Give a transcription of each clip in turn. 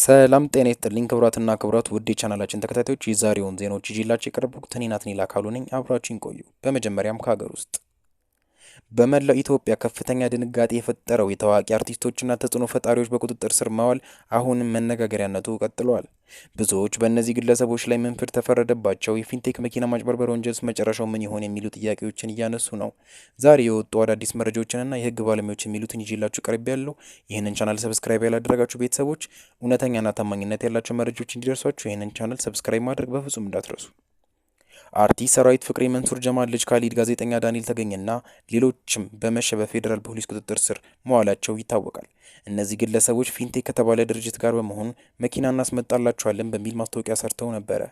ሰላም ጤና ይስጥልኝ ክቡራትና ክቡራት ውድ የቻናላችን ተከታታዮች የዛሬውን ዜናዎች ይዤላችሁ የቀረብኩት እኔ ናትናኤል አካሉ ነኝ። አብራችሁን ቆዩ። በመጀመሪያም ከሀገር ውስጥ በመላው ኢትዮጵያ ከፍተኛ ድንጋጤ የፈጠረው የታዋቂ አርቲስቶችና ተጽዕኖ ፈጣሪዎች በቁጥጥር ስር ማዋል አሁንም መነጋገሪያነቱ ቀጥሏል። ብዙዎች በእነዚህ ግለሰቦች ላይ ምን ፍርድ ተፈረደባቸው? የፊንቴክ መኪና ማጭበርበር ወንጀልስ መጨረሻው ምን ይሆን? የሚሉ ጥያቄዎችን እያነሱ ነው። ዛሬ የወጡ አዳዲስ መረጃዎችንና የህግ ባለሙያዎች የሚሉትን ይዤላችሁ ቀርብ ያለው። ይህንን ቻናል ሰብስክራይብ ያላደረጋችሁ ቤተሰቦች እውነተኛና ታማኝነት ያላቸው መረጃዎች እንዲደርሷችሁ ይህንን ቻናል ሰብስክራይብ ማድረግ በፍጹም እንዳትረሱ። አርቲስት ሰራዊት ፍቅሬ፣ መንሱር ጀማል ልጅ ካሊድ፣ ጋዜጠኛ ዳንኤል ተገኘና ሌሎችም በመሸ በፌዴራል ፖሊስ ቁጥጥር ስር መዋላቸው ይታወቃል። እነዚህ ግለሰቦች ፊንቴክ ከተባለ ድርጅት ጋር በመሆን መኪና እናስመጣላቸዋለን በሚል ማስታወቂያ ሰርተው ነበረ።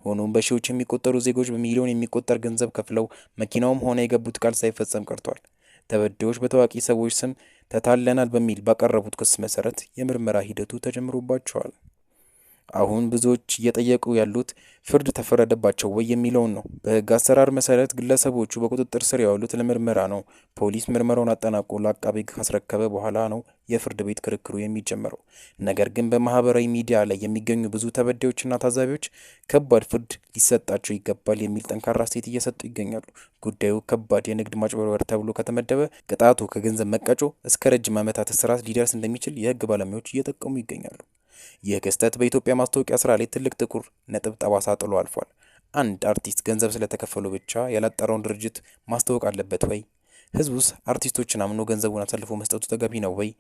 ሆኖም በሺዎች የሚቆጠሩ ዜጎች በሚሊዮን የሚቆጠር ገንዘብ ከፍለው መኪናውም ሆነ የገቡት ቃል ሳይፈጸም ቀርቷል። ተበዳዮች በታዋቂ ሰዎች ስም ተታለናል በሚል ባቀረቡት ክስ መሰረት የምርመራ ሂደቱ ተጀምሮባቸዋል። አሁን ብዙዎች እየጠየቁ ያሉት ፍርድ ተፈረደባቸው ወይ የሚለውን ነው። በህግ አሰራር መሰረት ግለሰቦቹ በቁጥጥር ስር ያዋሉት ለምርመራ ነው። ፖሊስ ምርመራውን አጠናቆ ለአቃቤ ሕግ ካስረከበ በኋላ ነው የፍርድ ቤት ክርክሩ የሚጀመረው። ነገር ግን በማህበራዊ ሚዲያ ላይ የሚገኙ ብዙ ተበዳዮችና ታዛቢዎች ከባድ ፍርድ ሊሰጣቸው ይገባል የሚል ጠንካራ አስተያየት እየሰጡ ይገኛሉ። ጉዳዩ ከባድ የንግድ ማጭበርበር ተብሎ ከተመደበ ቅጣቱ ከገንዘብ መቀጮ እስከ ረጅም ዓመታት እስራት ሊደርስ እንደሚችል የህግ ባለሙያዎች እየጠቀሙ ይገኛሉ። ይህ ክስተት በኢትዮጵያ ማስታወቂያ ስራ ላይ ትልቅ ጥቁር ነጥብ ጠባሳ ጥሎ አልፏል። አንድ አርቲስት ገንዘብ ስለተከፈለው ብቻ ያላጠራውን ድርጅት ማስታወቅ አለበት ወይ? ህዝቡስ አርቲስቶችን አምኖ ገንዘቡን አሳልፎ መስጠቱ ተገቢ ነው ወይ?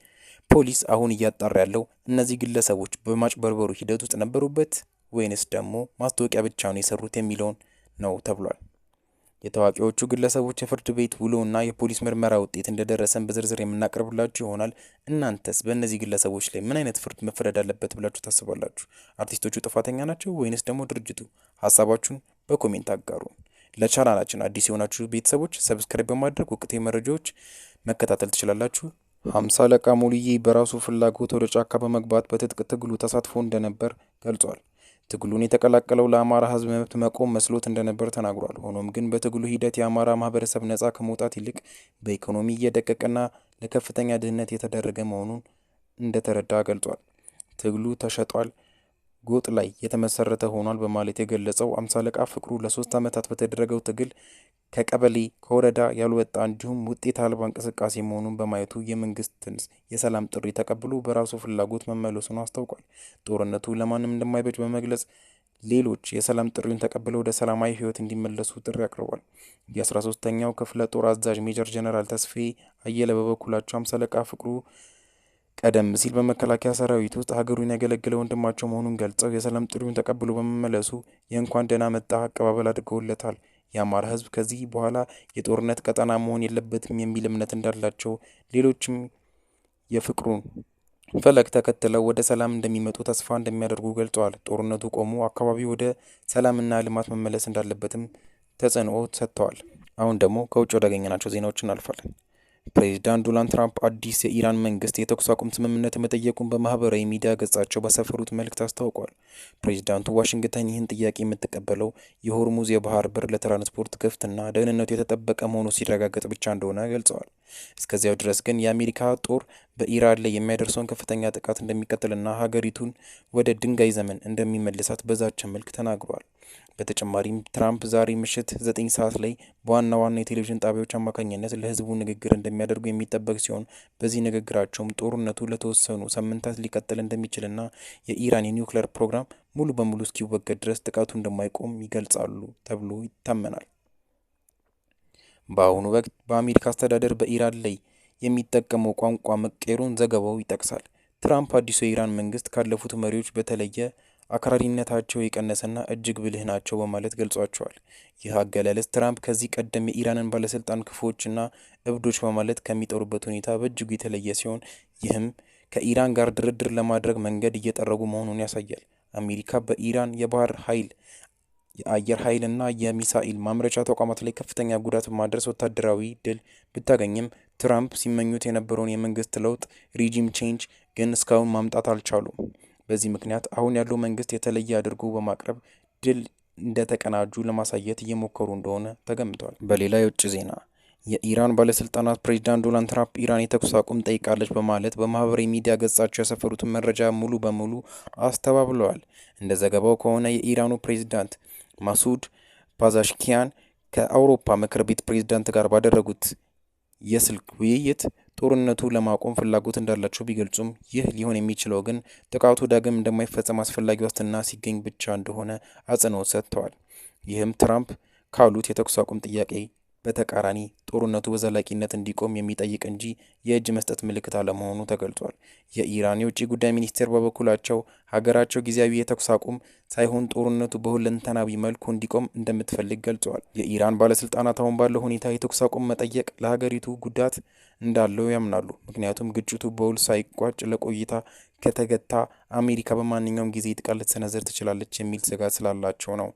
ፖሊስ አሁን እያጣራ ያለው እነዚህ ግለሰቦች በማጭበርበሩ ሂደት ውስጥ ነበሩበት ወይንስ ደግሞ ማስታወቂያ ብቻ ነው የሰሩት የሚለውን ነው ተብሏል። የታዋቂዎቹ ግለሰቦች የፍርድ ቤት ውሎና የፖሊስ ምርመራ ውጤት እንደደረሰን በዝርዝር የምናቀርብላችሁ ይሆናል። እናንተስ በእነዚህ ግለሰቦች ላይ ምን አይነት ፍርድ መፈረድ አለበት ብላችሁ ታስባላችሁ? አርቲስቶቹ ጥፋተኛ ናቸው ወይንስ ደግሞ ድርጅቱ? ሀሳባችሁን በኮሜንት አጋሩ። ለቻናላችን አዲስ የሆናችሁ ቤተሰቦች ሰብስክራይብ በማድረግ ወቅታዊ መረጃዎች መከታተል ትችላላችሁ። 50 አለቃ ሙሉዬ በራሱ ፍላጎት ወደ ጫካ በመግባት በትጥቅ ትግሉ ተሳትፎ እንደነበር ገልጿል። ትግሉን የተቀላቀለው ለአማራ ህዝብ መብት መቆም መስሎት እንደነበር ተናግሯል። ሆኖም ግን በትግሉ ሂደት የአማራ ማህበረሰብ ነጻ ከመውጣት ይልቅ በኢኮኖሚ እየደቀቀና ለከፍተኛ ድህነት የተደረገ መሆኑን እንደተረዳ ገልጿል። ትግሉ ተሸጧል፣ ጎጥ ላይ የተመሰረተ ሆኗል በማለት የገለጸው 50 አለቃ ፍቅሩ ለ3 ዓመታት በተደረገው ትግል ከቀበሌ ከወረዳ ያልወጣ እንዲሁም ውጤት አልባ እንቅስቃሴ መሆኑን በማየቱ የመንግስትን የሰላም ጥሪ ተቀብሎ በራሱ ፍላጎት መመለሱን አስታውቋል። ጦርነቱ ለማንም እንደማይበጅ በመግለጽ ሌሎች የሰላም ጥሪውን ተቀብለው ወደ ሰላማዊ ህይወት እንዲመለሱ ጥሪ አቅርቧል። የ13ኛው ክፍለ ጦር አዛዥ ሜጀር ጀነራል ተስፋዬ አየለ በበኩላቸው 50 አለቃ ፍቅሩ ቀደም ሲል በመከላከያ ሰራዊት ውስጥ ሀገሩን ያገለገለ ወንድማቸው መሆኑን ገልጸው የሰላም ጥሪውን ተቀብሎ በመመለሱ የእንኳን ደህና መጣ አቀባበል አድርገውለታል። የአማራ ህዝብ ከዚህ በኋላ የጦርነት ቀጠና መሆን የለበትም የሚል እምነት እንዳላቸው፣ ሌሎችም የፍቅሩን ፈለግ ተከትለው ወደ ሰላም እንደሚመጡ ተስፋ እንደሚያደርጉ ገልጸዋል። ጦርነቱ ቆሞ አካባቢው ወደ ሰላምና ልማት መመለስ እንዳለበትም ተጽዕኖ ሰጥተዋል። አሁን ደግሞ ከውጭ ወዳገኘናቸው ዜናዎች እናልፋለን። ፕሬዚዳንት ዶናልድ ትራምፕ አዲስ የኢራን መንግስት የተኩስ አቁም ስምምነት መጠየቁን በማህበራዊ ሚዲያ ገጻቸው ባሰፈሩት መልእክት አስታውቋል። ፕሬዚዳንቱ ዋሽንግተን ይህን ጥያቄ የምትቀበለው የሆርሙዝ የባህር በር ለትራንስፖርት ክፍትና ደህንነቱ የተጠበቀ መሆኑ ሲረጋገጥ ብቻ እንደሆነ ገልጸዋል። እስከዚያው ድረስ ግን የአሜሪካ ጦር በኢራን ላይ የሚያደርሰውን ከፍተኛ ጥቃት እንደሚቀጥልና ሀገሪቱን ወደ ድንጋይ ዘመን እንደሚመልሳት በዛቻ መልክ ተናግሯል። በተጨማሪም ትራምፕ ዛሬ ምሽት 9 ሰዓት ላይ በዋና ዋና የቴሌቪዥን ጣቢያዎች አማካኝነት ለህዝቡ ንግግር እንደሚያደርጉ የሚጠበቅ ሲሆን በዚህ ንግግራቸውም ጦርነቱ ለተወሰኑ ሳምንታት ሊቀጥል እንደሚችልና የኢራን የኒውክሌር ፕሮግራም ሙሉ በሙሉ እስኪወገድ ድረስ ጥቃቱ እንደማይቆም ይገልጻሉ ተብሎ ይታመናል። በአሁኑ ወቅት በአሜሪካ አስተዳደር በኢራን ላይ የሚጠቀመው ቋንቋ መቀየሩን ዘገባው ይጠቅሳል። ትራምፕ አዲሱ የኢራን መንግስት ካለፉት መሪዎች በተለየ አክራሪነታቸው የቀነሰና እጅግ ብልህ ናቸው በማለት ገልጿቸዋል። ይህ አገላለጽ ትራምፕ ከዚህ ቀደም የኢራንን ባለስልጣን ክፉዎችና እብዶች በማለት ከሚጠሩበት ሁኔታ በእጅጉ የተለየ ሲሆን ይህም ከኢራን ጋር ድርድር ለማድረግ መንገድ እየጠረጉ መሆኑን ያሳያል። አሜሪካ በኢራን የባህር ኃይል፣ የአየር ኃይልና የሚሳኤል ማምረቻ ተቋማት ላይ ከፍተኛ ጉዳት በማድረስ ወታደራዊ ድል ብታገኝም ትራምፕ ሲመኙት የነበረውን የመንግስት ለውጥ ሪጂም ቼንጅ ግን እስካሁን ማምጣት አልቻሉም። በዚህ ምክንያት አሁን ያለው መንግስት የተለየ አድርጎ በማቅረብ ድል እንደተቀናጁ ለማሳየት እየሞከሩ እንደሆነ ተገምቷል። በሌላ የውጭ ዜና የኢራን ባለስልጣናት ፕሬዚዳንት ዶናልድ ትራምፕ ኢራን የተኩስ አቁም ጠይቃለች በማለት በማህበራዊ ሚዲያ ገጻቸው ያሰፈሩትን መረጃ ሙሉ በሙሉ አስተባብለዋል። እንደ ዘገባው ከሆነ የኢራኑ ፕሬዚዳንት ማሱድ ፓዛሽኪያን ከአውሮፓ ምክር ቤት ፕሬዚዳንት ጋር ባደረጉት የስልክ ውይይት ጦርነቱ ለማቆም ፍላጎት እንዳላቸው ቢገልጹም ይህ ሊሆን የሚችለው ግን ጥቃቱ ዳግም እንደማይፈጸም አስፈላጊ ዋስትና ሲገኝ ብቻ እንደሆነ አጽንኦት ሰጥተዋል። ይህም ትራምፕ ካሉት የተኩስ አቁም ጥያቄ በተቃራኒ ጦርነቱ በዘላቂነት እንዲቆም የሚጠይቅ እንጂ የእጅ መስጠት ምልክት አለመሆኑ ተገልጿል። የኢራን የውጭ ጉዳይ ሚኒስቴር በበኩላቸው ሀገራቸው ጊዜያዊ የተኩስ አቁም ሳይሆን ጦርነቱ በሁለንተናዊ መልኩ እንዲቆም እንደምትፈልግ ገልጸዋል። የኢራን ባለስልጣናት አሁን ባለው ሁኔታ የተኩስ አቁም መጠየቅ ለሀገሪቱ ጉዳት እንዳለው ያምናሉ። ምክንያቱም ግጭቱ በውል ሳይቋጭ ለቆይታ ከተገታ አሜሪካ በማንኛውም ጊዜ ጥቃት ልትሰነዝር ትችላለች የሚል ስጋት ስላላቸው ነው።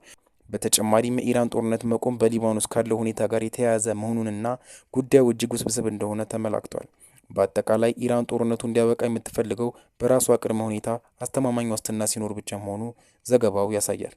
በተጨማሪም የኢራን ጦርነት መቆም በሊባኖስ ካለው ሁኔታ ጋር የተያያዘ መሆኑንና ጉዳዩ እጅግ ውስብስብ እንደሆነ ተመላክቷል። በአጠቃላይ ኢራን ጦርነቱ እንዲያበቃ የምትፈልገው በራሷ ቅድመ ሁኔታ አስተማማኝ ዋስትና ሲኖር ብቻ መሆኑ ዘገባው ያሳያል።